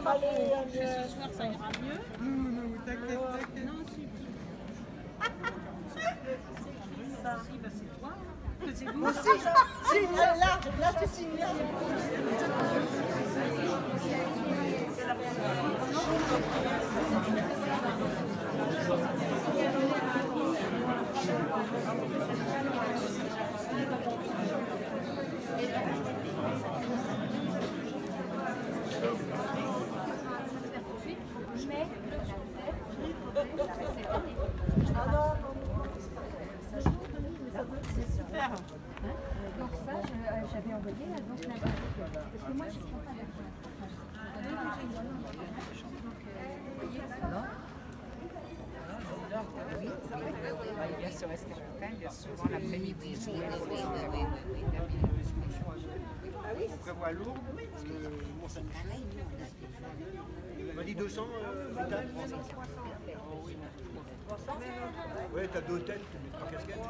Allez, Ce soir, ça ira mieux. Non, t'inquiète, t'inquiète. Non, si. Ça. Si, bah, c'est toi. C'est vous. moi aussi, signe, là tu signes. Super. Donc ça, j'avais envoyé donc là-bas. Parce que moi, je ne suis pas d'accord. Il y a sur Escarpin, il y a souvent l'après-midi. On prévoit Lourdes, Mont-Saint-Michel. On m'a dit 200, Vital. Ouais, t'as deux têtes, tu mets trois casquettes.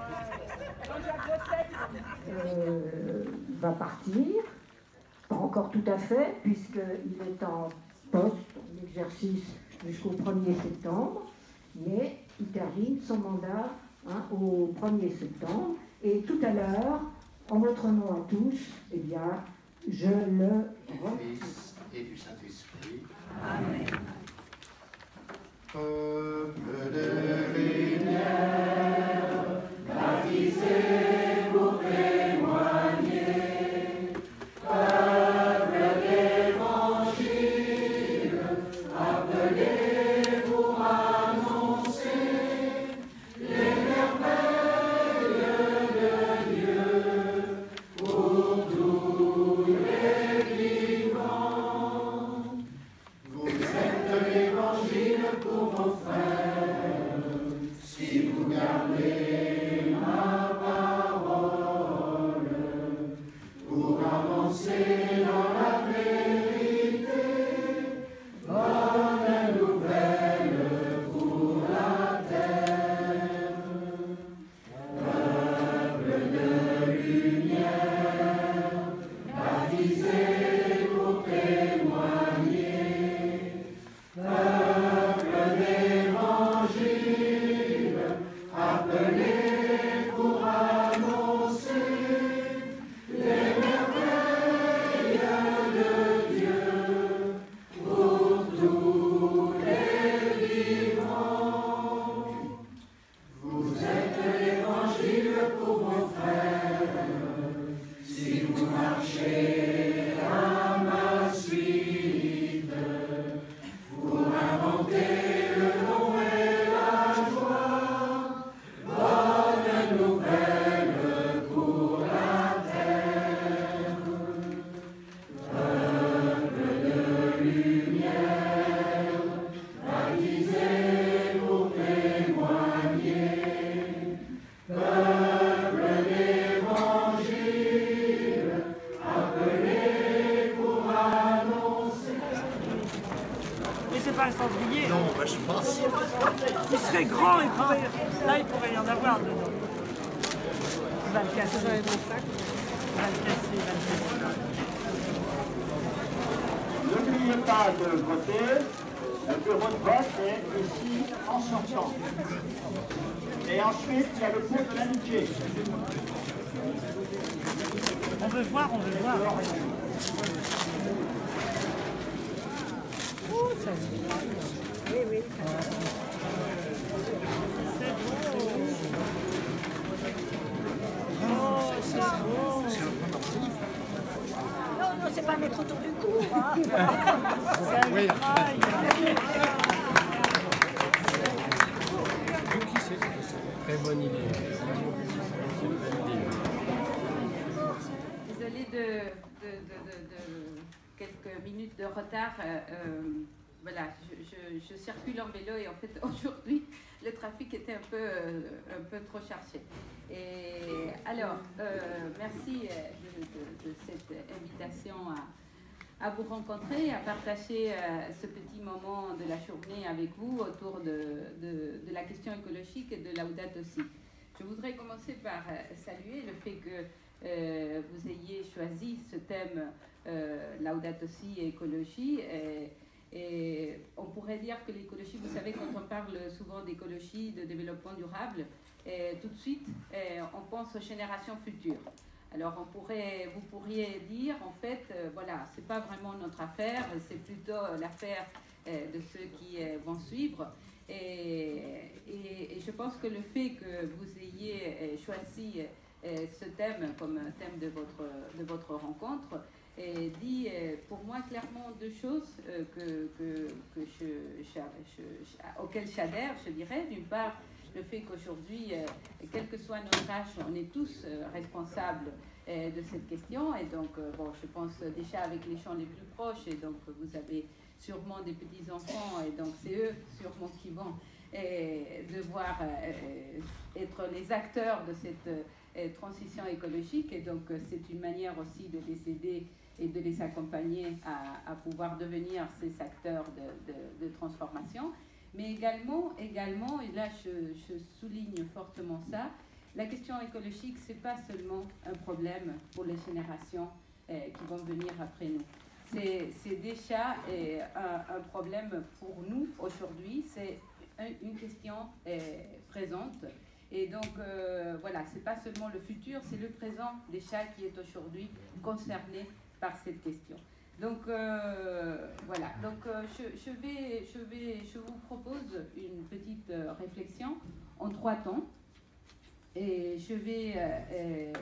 Va partir, pas encore tout à fait, puisqu'il est en poste, en exercice jusqu'au 1er septembre, mais il termine son mandat au 1er septembre. Et tout à l'heure, en votre nom à tous, eh bien, je le Fils et du Saint-Esprit. Amen. Peuple de lumière, baptisé pour témoigner, peuple d'évangile, appelé pour annoncer les merveilles de Dieu pour tous les vivants. Vous êtes l'évangile pour vos frères, si vous gardez ma parole, pour avancer dans la vérité, bonne nouvelle pour la terre. Peuple de lumière, baptisé pour témoigner, peuple d'évangile, appelé pour annoncer les merveilles de Dieu pour tous les vivants. Vous êtes l'évangile pour vos frères, si vous marchez à ma suite, pour inventer le nom et la joie, bonne nouvelle pour la terre. Peuple de lumière, baptisé pour témoigner, peuple d'évangile, appelé pour annoncer. Mais c'est pas le cendrier. Non, bah, je pense. Il serait grand, là il pourrait y en avoir dedans. Il va le casser. Il va le casser, il va le casser. N'oubliez pas de voter. Le bureau de vote est ici en sortant. Et ensuite, il y a le pot de l'amitié. On veut voir, on veut voir. Ouh, ça se Oui, oui. c'est beau. Oh, c'est beau. Non, non, c'est pas mettre autour du cou. Hein. Ça Oui. écraille. Très bonne idée. Désolée de quelques minutes de retard. Voilà, je circule en vélo et en fait aujourd'hui le trafic était un peu trop chargé. Et alors, merci de cette invitation à vous rencontrer, à partager ce petit moment de la journée avec vous autour de la question écologique et de Laudato Si. Je voudrais commencer par saluer le fait que vous ayez choisi ce thème Laudato Si et écologie. Et on pourrait dire que l'écologie, vous savez, quand on parle souvent d'écologie, de développement durable, tout de suite, on pense aux générations futures. Alors vous pourriez dire, en fait, voilà, c'est pas vraiment notre affaire, c'est plutôt l'affaire de ceux qui vont suivre. Et je pense que le fait que vous ayez choisi ce thème comme thème de votre rencontre dit pour moi clairement deux choses auxquelles j'adhère, je dirais. D'une part, le fait qu'aujourd'hui, quel que soit notre âge, on est tous responsables de cette question. Et donc, bon, je pense déjà avec les gens les plus proches, et donc vous avez sûrement des petits-enfants, et donc c'est eux sûrement qui vont devoir être les acteurs de cette transition écologique. Et donc, c'est une manière aussi de les aider et de les accompagner à pouvoir devenir ces acteurs de transformation. Mais également, et là je souligne fortement ça, la question écologique, ce n'est pas seulement un problème pour les générations qui vont venir après nous. C'est déjà un problème pour nous aujourd'hui, c'est une question présente. Et donc, voilà, ce n'est pas seulement le futur, c'est le présent déjà qui est aujourd'hui concerné par cette question. Donc, voilà. Donc, je vous propose une petite réflexion en 3 temps. Et je vais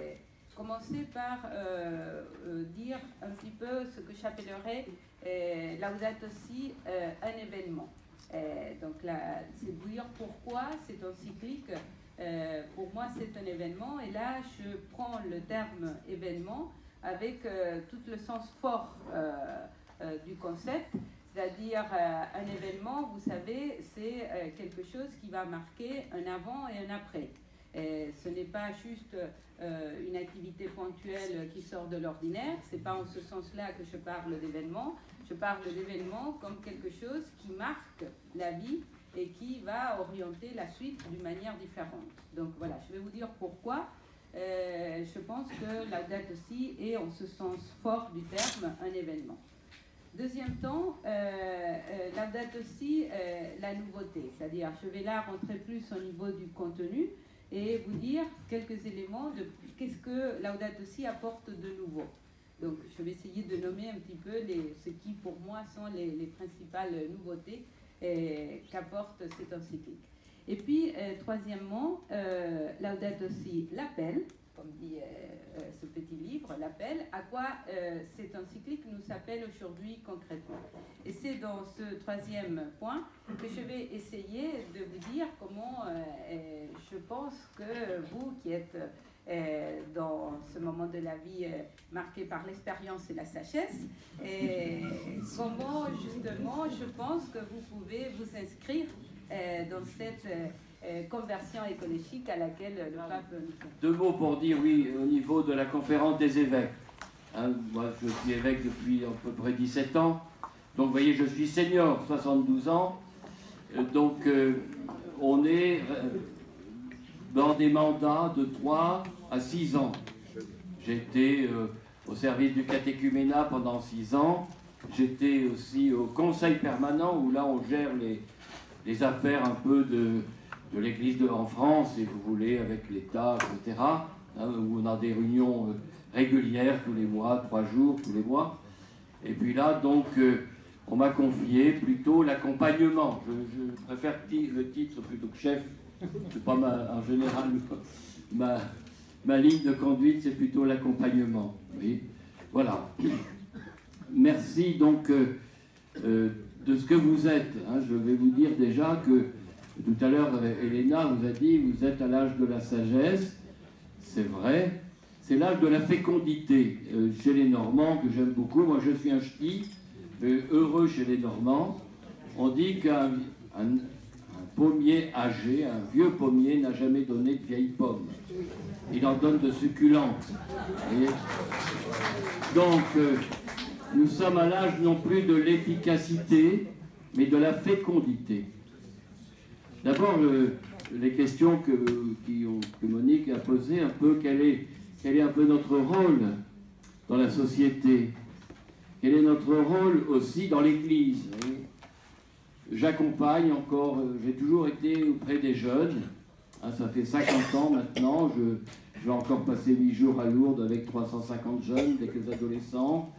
commencer par dire un petit peu ce que j'appellerais Laudato Si, un événement. Donc, c'est vous dire pourquoi cette encyclique, pour moi, c'est un événement. Et là, je prends le terme événement avec tout le sens fort du concept, c'est-à-dire un événement, vous savez, c'est quelque chose qui va marquer un avant et un après. Ce n'est pas juste une activité ponctuelle qui sort de l'ordinaire, c'est pas en ce sens-là que je parle d'événement. Je parle d'événement comme quelque chose qui marque la vie et qui va orienter la suite d'une manière différente. Donc voilà, je vais vous dire pourquoi. Je pense que Laudato Si est, en ce sens fort du terme, un événement. Deuxième temps, Laudato Si, la nouveauté, c'est-à-dire je vais là rentrer plus au niveau du contenu et vous dire quelques éléments de qu'est-ce que Laudato Si apporte de nouveau. Donc je vais essayer de nommer un petit peu ce qui pour moi sont les principales nouveautés qu'apporte cette encyclique. Et puis, troisièmement, Laudato Si, l'appel, comme dit ce petit livre, l'appel, à quoi cette encyclique nous appelle aujourd'hui concrètement. Et c'est dans ce troisième point que je vais essayer de vous dire comment je pense que vous qui êtes dans ce moment de la vie marqué par l'expérience et la sagesse, comment justement je pense que vous pouvez vous inscrire dans cette conversion écologique à laquelle le pape nous fait. 2 mots pour dire, oui, au niveau de la conférence des évêques. Hein, moi, je suis évêque depuis à peu près 17 ans. Donc, vous voyez, je suis senior, 72 ans. Donc, on est dans des mandats de 3 à 6 ans. J'étais au service du catéchuménat pendant 6 ans. J'étais aussi au conseil permanent, où là, on gère les affaires un peu de l'Église en France, si vous voulez, avec l'État, etc., hein, où on a des réunions régulières tous les mois, 3 jours tous les mois. Et puis là, donc, on m'a confié plutôt l'accompagnement. Je préfère le titre plutôt que chef. C'est pas en général, ma ligne de conduite, c'est plutôt l'accompagnement. Oui. Voilà. Merci donc de ce que vous êtes. Hein. Je vais vous dire déjà que tout à l'heure, Elena vous a dit, vous êtes à l'âge de la sagesse. C'est vrai. C'est l'âge de la fécondité chez les Normands, que j'aime beaucoup. Moi, je suis un ch'ti, heureux chez les Normands. On dit qu'un pommier âgé, un vieux pommier, n'a jamais donné de vieilles pommes. Il en donne de succulentes. Donc, nous sommes à l'âge non plus de l'efficacité, mais de la fécondité. D'abord, les questions que Monique a posées, un peu, quel est un peu notre rôle dans la société. quel est notre rôle aussi dans l'Église. J'accompagne encore, j'ai toujours été auprès des jeunes. Ça fait 50 ans maintenant. Je vais encore passer 8 jours à Lourdes avec 350 jeunes, quelques adolescents.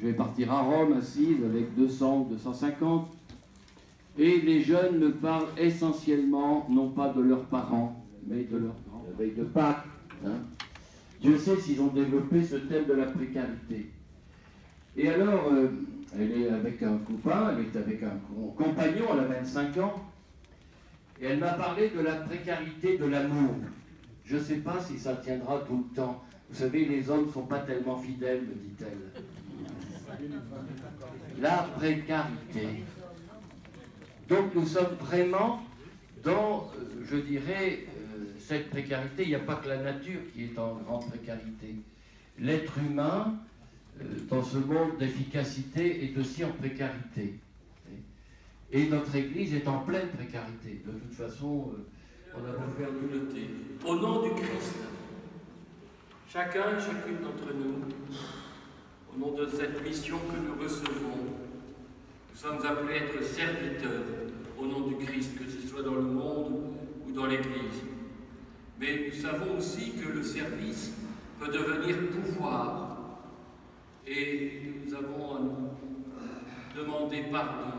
Je vais partir à Rome, Assise, avec 200 ou 250. Et les jeunes me parlent essentiellement, non pas de leurs parents, mais de leurs grands, la veille de Pâques. Dieu sait s'ils ont développé ce thème de la précarité. Et alors, elle est avec un copain, elle est avec un compagnon, elle a 25 ans, et elle m'a parlé de la précarité de l'amour. Je ne sais pas si ça tiendra tout le temps. Vous savez, les hommes ne sont pas tellement fidèles, me dit-elle. La précarité. Donc nous sommes vraiment dans, je dirais, cette précarité. Il n'y a pas que la nature qui est en grande précarité. L'être humain, dans ce monde d'efficacité, est aussi en précarité. Et notre Église est en pleine précarité. De toute façon, on a beau faire nous noter. Au nom du Christ, chacun et chacune d'entre nous, au nom de cette mission que nous recevons, nous sommes appelés à être serviteurs au nom du Christ, que ce soit dans le monde ou dans l'Église. Mais nous savons aussi que le service peut devenir pouvoir. Et nous avons à nous demander pardon,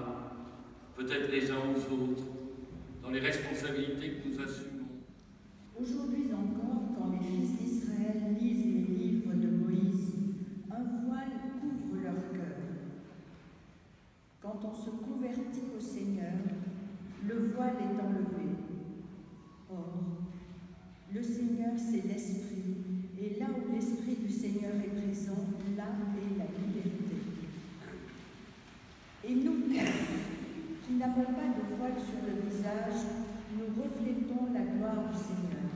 peut-être les uns aux autres, dans les responsabilités que nous assumons. Aujourd'hui encore, quand les fils d'Israël lisent les livres de Moïse, un voile couvre leur cœur. Quand on se convertit au Seigneur, le voile est enlevé. Or, le Seigneur, c'est l'Esprit, et là où l'Esprit du Seigneur est présent, là est la liberté. Et nous tous, qui n'avons pas de voile sur le visage, nous reflétons la gloire du Seigneur.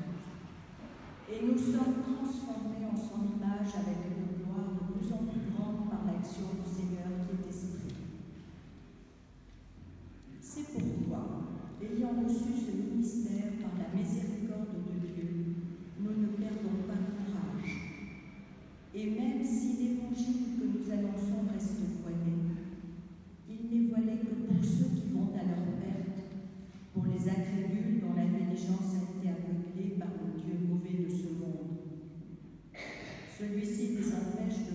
Et nous sommes transformés en son image avec une gloire de plus en plus grande par l'action du Seigneur qui est Esprit. C'est pourquoi, ayant reçu ce ministère par la miséricorde de Dieu, nous ne perdons pas courage. Et même si l'évangile que nous annonçons reste voilé, il n'est voilé que pour ceux qui vont à leur perte, pour les incrédules dont l'intelligence a été aveuglée par le Dieu mauvais de ce monde. Celui-ci les empêche de